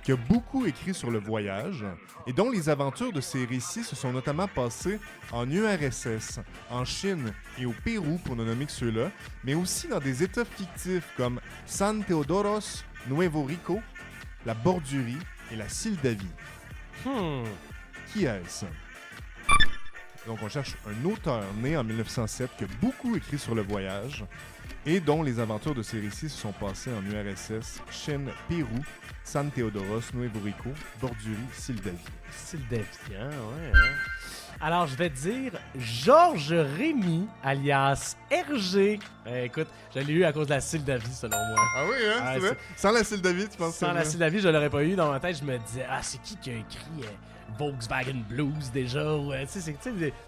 qui a beaucoup écrit sur le voyage et dont les aventures de ses récits se sont notamment passées en URSS, en Chine et au Pérou, pour ne nommer que ceux-là, mais aussi dans des États fictifs comme San Teodoros, Nuevo Rico, la Bordurie et la Sildavie. Qui est-ce? Donc on cherche un auteur né en 1907 qui a beaucoup écrit sur le voyage et dont les aventures de ses récits se sont passées en URSS, Chine, Pérou, San Teodoros, Nuevo Rico, Bordurie, Sildavie. Sildavie, ouais. Alors, je vais te dire Georges Rémy, alias RG. Écoute, je l'ai eu à cause de la Sildavie, selon moi. Ah oui, hein, c'est vrai? Sans la Sildavie, tu penses? Sans la Sildavie, je l'aurais pas eu. Dans ma tête, je me disais, c'est qui a écrit Volkswagen Blues déjà? Ou, tu sais,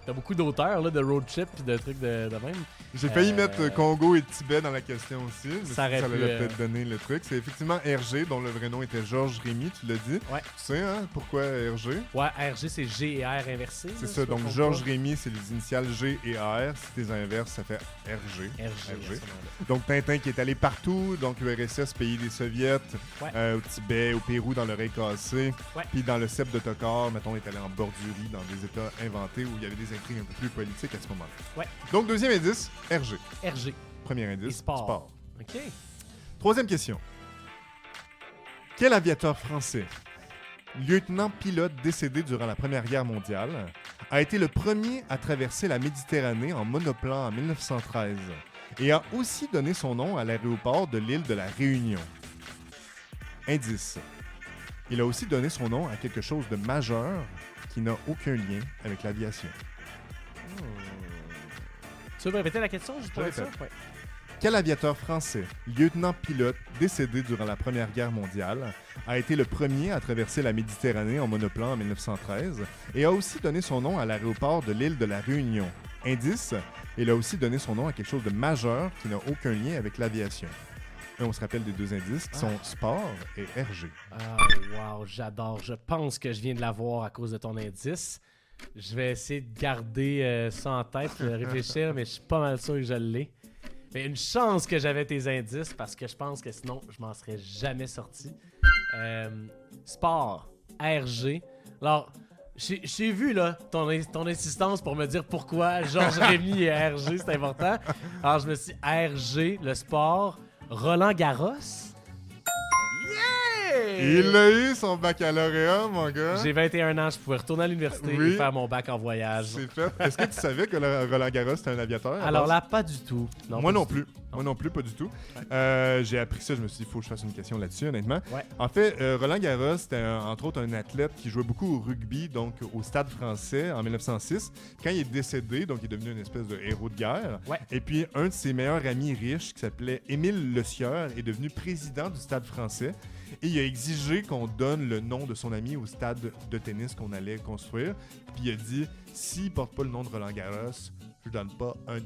t'as beaucoup d'auteurs là, de road trip et de trucs de même. J'ai failli mettre Congo et Tibet dans la question aussi. Mais ça aurait peut-être donné le truc. C'est effectivement RG, dont le vrai nom était Georges Rémy, tu l'as dit. Ouais. Tu sais, hein, pourquoi RG? Ouais, RG, c'est G et R inversé. C'est ça, donc Georges Rémy, c'est les initiales G et R. Si t'es inverse, ça fait RG. RG. Donc Tintin qui est allé partout, donc URSS, pays des Soviets, au Tibet, au Pérou, dans l'oreille cassée, puis dans le cep de Tokar, mettons, est allé en bordurie, dans des États inventés où il y avait des intrigues un peu plus politiques à ce moment-là. Ouais. Donc deuxième indice, RG. RG. Premier indice, et sport. OK. Troisième question. Quel aviateur français, lieutenant-pilote décédé durant la Première Guerre mondiale, a été le premier à traverser la Méditerranée en monoplan en 1913 et a aussi donné son nom à l'aéroport de l'île de la Réunion? Indice. Il a aussi donné son nom à quelque chose de majeur qui n'a aucun lien avec l'aviation. Tu veux répéter la question? Juste pour ça? Ouais. Quel aviateur français, lieutenant-pilote décédé durant la Première Guerre mondiale, a été le premier à traverser la Méditerranée en monoplan en 1913 et a aussi donné son nom à l'aéroport de l'île de la Réunion? Indice, il a aussi donné son nom à quelque chose de majeur qui n'a aucun lien avec l'aviation. Et on se rappelle des deux indices qui sont sport et RG. Ah, wow, j'adore. Je pense que je viens de l'avoir à cause de ton indice. Je vais essayer de garder ça en tête, réfléchir, mais je suis pas mal sûr que je l'ai. Mais une chance que j'avais tes indices parce que je pense que sinon, je m'en serais jamais sorti. Sport, RG. Alors, j'ai vu là ton insistance pour me dire pourquoi Georges Rémy et RG, c'est important. Alors, je me suis dit, RG, le sport, Roland Garros. Il a eu son baccalauréat, mon gars. J'ai 21 ans, je pouvais retourner à l'université et faire mon bac en voyage. C'est fait. Est-ce que tu savais que Roland Garros c'était un aviateur? Alors là, pas du tout. Non, Moi non plus. Moi non plus, pas du tout. J'ai appris ça, je me suis dit, il faut que je fasse une question là-dessus, honnêtement. Ouais. En fait, Roland Garros, c'était entre autres un athlète qui jouait beaucoup au rugby, donc au Stade français en 1906. Quand il est décédé, donc il est devenu une espèce de héros de guerre. Ouais. Et puis, un de ses meilleurs amis riches, qui s'appelait Émile Le Sieur, est devenu président du Stade français. Et il a exigé qu'on donne le nom de son ami au stade de tennis qu'on allait construire. Puis il a dit, s'il porte pas le nom de Roland Garros, je donne pas $1.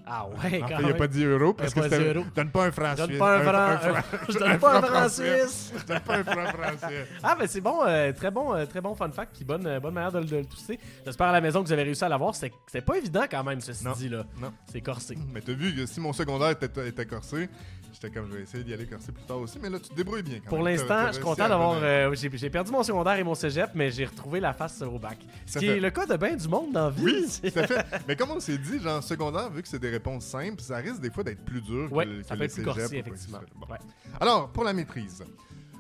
Ah ouais, quand même. Il a pas dit euro parce que c'était... Donne pas un franc suisse. Je donne pas un franc suisse. Je donne pas un franc français. Ah, ben c'est bon, très bon fun fact, puis bonne manière de le tousser. J'espère à la maison que vous avez réussi à l'avoir. C'était pas évident quand même, ceci dit là. Non. C'est corsé. Mais t'as vu que si mon secondaire était corsé, j'étais comme, je vais essayer d'y aller corser plus tard aussi, mais là, tu te débrouilles bien quand Pour même. l'instant, je suis content d'avoir... j'ai perdu mon secondaire et mon cégep, mais j'ai retrouvé la face au bac. Ce qui est le cas de bien du monde dans la vie. Oui, tout à fait. Mais comme on s'est dit, genre, secondaire, vu que c'est des réponses simples, ça risque des fois d'être plus dur que le ça peut être plus cégep. corsé, effectivement. Bon. Ouais. Alors, pour la maîtrise,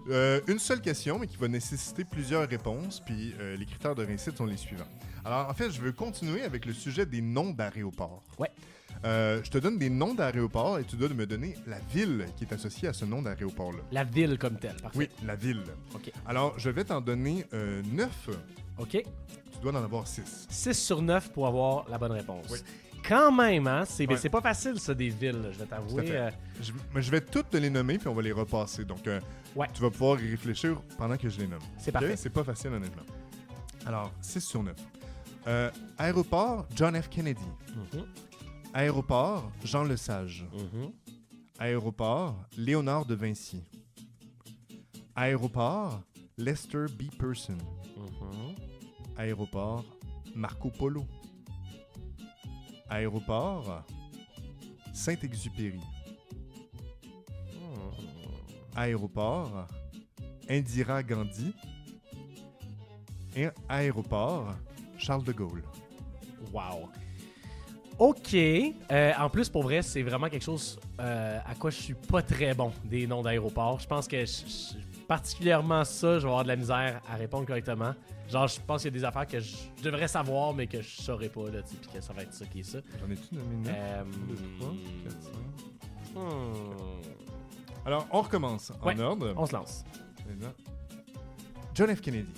une seule question, mais qui va nécessiter plusieurs réponses, puis les critères de réussite sont les suivants. Alors, en fait, je veux continuer avec le sujet des noms d'aéroports. Ouais. Je te donne des noms d'aéroports et tu dois me donner la ville qui est associée à ce nom d'aéroport-là. La ville comme telle, parfait. Oui, la ville. OK. Alors, je vais t'en donner 9. OK. Tu dois en avoir 6. 6 sur 9 pour avoir la bonne réponse. Oui. Quand même, hein? C'est pas facile, ça, des villes, je vais t'avouer. Je vais toutes te les nommer, puis on va les repasser. Donc, tu vas pouvoir y réfléchir pendant que je les nomme. C'est parfait. C'est pas facile, honnêtement. Alors, 6 sur 9. Aéroport John F. Kennedy. Mm-hmm. Aéroport Jean Lesage. Mm-hmm. Aéroport Léonard de Vinci. Aéroport Lester B. Pearson. Mm-hmm. Aéroport Marco Polo. Aéroport Saint-Exupéry. Aéroport Indira Gandhi. Et aéroport Charles de Gaulle. Wow. OK. En plus, pour vrai, c'est vraiment quelque chose à quoi je suis pas très bon, des noms d'aéroports. Je pense que particulièrement ça, je vais avoir de la misère à répondre correctement. Genre, je pense qu'il y a des affaires que je devrais savoir, mais que je saurais pas, là, puis que ça va être ça qui est ça. J'en ai-tu nommé 9? 2, 3, 4, 5. Alors, on recommence en ordre. On se lance. John F. Kennedy.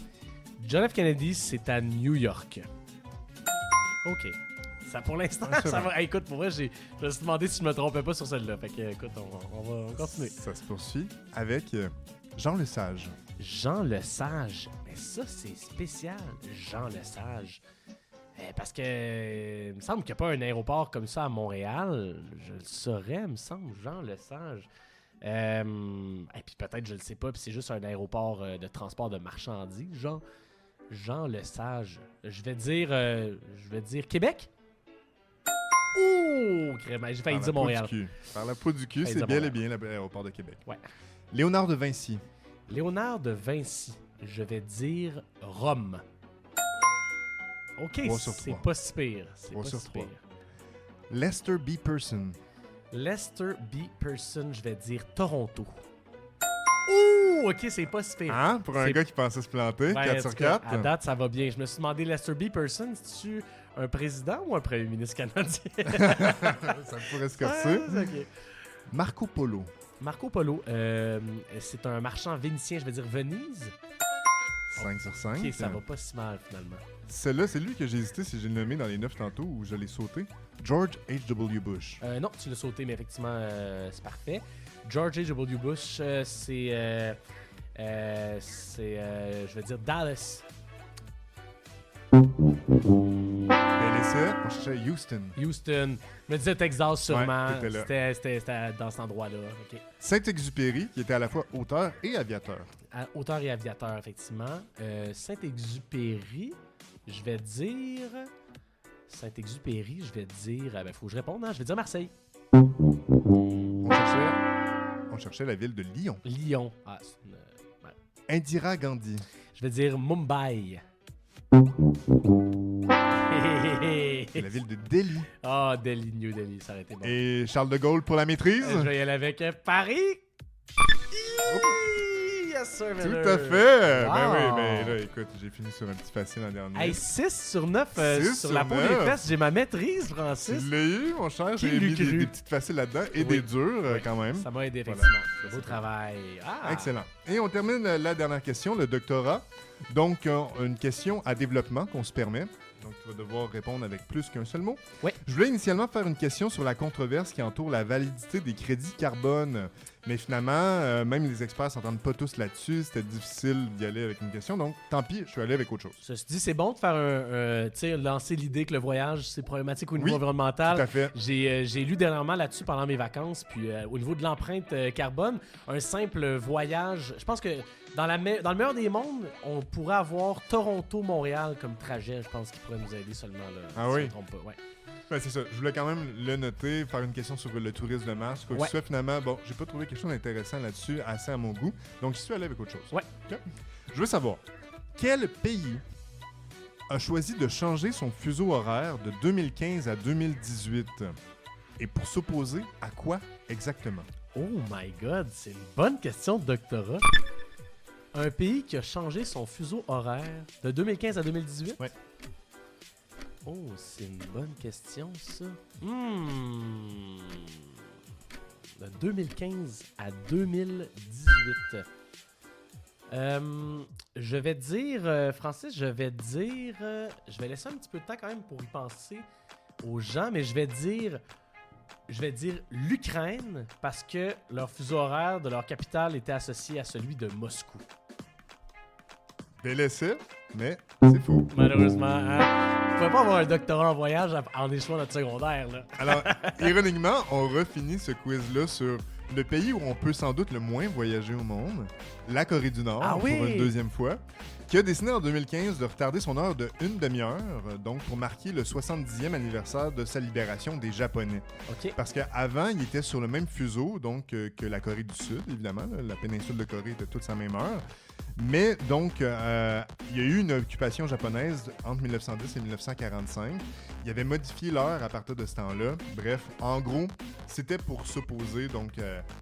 John F. Kennedy, c'est à New York. OK. Ça, pour l'instant, Ouais, ça va. Hey, écoute, pour vrai, je me suis demandé si je me trompais pas sur celle-là. Fait que, écoute, on va continuer. Ça se poursuit avec Jean Lesage. Jean Lesage. Mais ça, c'est spécial, Jean Lesage. Parce que il me semble qu'il n'y a pas un aéroport comme ça à Montréal. Je le saurais, il me semble, Jean Lesage. Et puis peut-être, je le sais pas, puis c'est juste un aéroport de transport de marchandises, genre. Jean Lesage. Je vais dire Québec? Ouh! J'ai failli dire Montréal. Par la peau du cul, c'est bel et bien l'aéroport de Québec. Ouais. Léonard de Vinci. Léonard de Vinci. Je vais dire Rome. OK, c'est pas si pire. C'est pas si pire. Lester B. Person. Lester B. Person, je vais dire Toronto. Ouh! OK, c'est pas si pire. Hein? Pour un gars qui pensait se planter, 4 sur 4. À date, ça va bien. Je me suis demandé, Lester B. Person, c'est-tu un président ou un premier ministre canadien? Ça pourrait se corser. Okay. Marco Polo. Marco Polo, c'est un marchand vénitien, je vais dire Venise. 5 sur 5. OK, ça va pas si mal, finalement. Celle-là, c'est lui que j'ai hésité si je l'ai nommé dans les 9 tantôt ou je l'ai sauté. George H.W. Bush. Non, tu l'as sauté, mais effectivement, c'est parfait. George H.W. Bush, je vais dire Dallas. On cherchait Houston. Houston. Je me disais Texas, sûrement. Ouais, c'était dans cet endroit-là. Okay. Saint-Exupéry, qui était à la fois auteur et aviateur. Auteur et aviateur, effectivement. Saint-Exupéry, je vais dire... Saint-Exupéry, je vais dire... faut que je réponde, hein? Je vais dire Marseille. On cherchait la ville de Lyon. Lyon. Ah, ouais. Indira Gandhi. Je vais dire Mumbai. La ville de Delhi. Ah, Delhi, New Delhi, ça aurait été bon. Et Charles de Gaulle pour la maîtrise. Je vais y aller avec Paris. Yes, sir, tout à fait. Wow. Ben oui, mais là, écoute, j'ai fini sur un petit facile en dernier. Hey, 6 sur 9 sur la peau 9. des fesses. J'ai ma maîtrise, Francis. Tu l'as eu, mon cher. J'ai mis des petites faciles là-dedans et des dures quand même. Ça m'a aidé, effectivement. Beau travail. Ah. Excellent. Et on termine la dernière question, le doctorat. Donc, une question à développement qu'on se permet. Donc, tu vas devoir répondre avec plus qu'un seul mot. Oui. Je voulais initialement faire une question sur la controverse qui entoure la validité des crédits carbone. Mais finalement, même les experts s'entendent pas tous là-dessus. C'était difficile d'y aller avec une question. Donc, tant pis, je suis allé avec autre chose. Ceci dit, c'est bon de faire lancer l'idée que le voyage, c'est problématique au niveau environnemental. Tout à fait. J'ai lu dernièrement là-dessus pendant mes vacances. Puis, au niveau de l'empreinte carbone, un simple voyage, je pense que dans le meilleur des mondes, on pourrait avoir Toronto-Montréal comme trajet. Je pense qu'il pourrait nous aider seulement. Là, ah si oui? Je me trompe pas. Ouais. Ben, c'est ça. Je voulais quand même le noter, faire une question sur le tourisme de masse. Quoi que ce soit, finalement, bon, j'ai pas trouvé quelque chose d'intéressant là-dessus, assez à mon goût. Donc, je suis allé avec autre chose. Ouais. Okay. Je veux savoir, quel pays a choisi de changer son fuseau horaire de 2015 à 2018? Et pour s'opposer à quoi exactement? Oh my God, c'est une bonne question de doctorat. Un pays qui a changé son fuseau horaire de 2015 à 2018? Oui. Oh, c'est une bonne question, ça. De 2015 à 2018. Je vais dire, Francis, je vais laisser un petit peu de temps quand même pour y penser aux gens, mais je vais dire l'Ukraine parce que leur fuseau horaire de leur capitale était associé à celui de Moscou. Bel essai, mais c'est faux. Malheureusement, hein? On ne pouvait pas avoir un doctorat en voyage en échouant notre secondaire. Là. Alors, ironiquement, on refinit ce quiz-là sur le pays où on peut sans doute le moins voyager au monde, la Corée du Nord, pour une deuxième fois, qui a décidé en 2015 de retarder son heure de une demi-heure, donc pour marquer le 70e anniversaire de sa libération des Japonais. Okay. Parce qu'avant, il était sur le même fuseau donc que la Corée du Sud, évidemment. Là, la péninsule de Corée était toute sa même heure. Mais donc, il y a eu une occupation japonaise entre 1910 et 1945. Il avait modifié l'heure à partir de ce temps-là. Bref, en gros, c'était pour s'opposer donc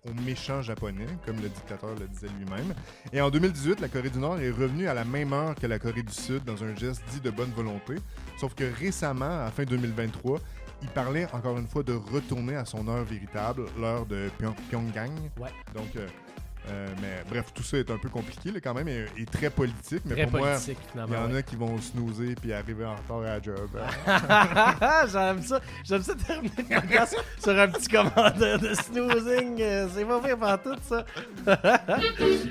aux méchants japonais, comme le dictateur le disait lui-même. Et en 2018, la Corée du Nord est revenue à la même heure que la Corée du Sud dans un geste dit de bonne volonté. Sauf que récemment, à fin 2023, il parlait encore une fois de retourner à son heure véritable, l'heure de Pyongyang. Ouais. Donc, Mais bref, tout ça est un peu compliqué là, quand même et très politique. Mais Très pour politique, moi, finalement. il y en a qui vont snoozer puis arriver en retard à la job. J'aime ça. J'aime ça terminer le podcast sur un petit commentaire de snoozing. C'est pas fait par tout, ça.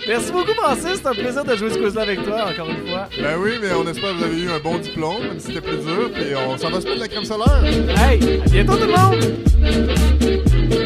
Merci beaucoup, Francis. C'est un plaisir de jouer ce quiz-là avec toi, encore une fois. Ben oui, mais on espère que vous avez eu un bon diplôme, même si c'était plus dur. Puis on s'en va se mettre de la crème solaire. Hey, à bientôt tout le monde!